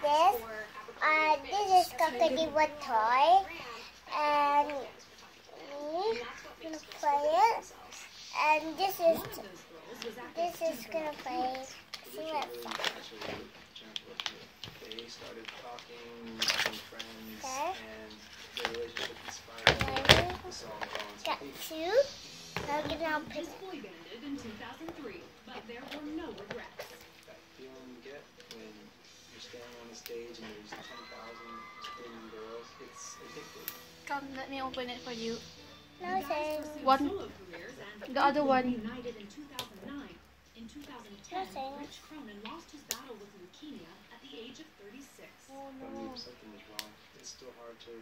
this. This is company with toy, and me gonna play it. And this is gonna play Syifa. They started talking, becoming friends, Okay. and their relationship inspired the song Got two. Now I'm gonna pick This boy banded in 2003, but there were no regrets. that feeling you get when you're standing on the stage and there's 10,000 screaming girls. It's addictive. Come, let me open it for you. no saying. One. Solo careers and The other one. reunited in 2009. In 2010, Nothing. Rich Cronin lost his battle with leukemia at the age of 36. Oh I mean, no. something is wrong. It's still hard to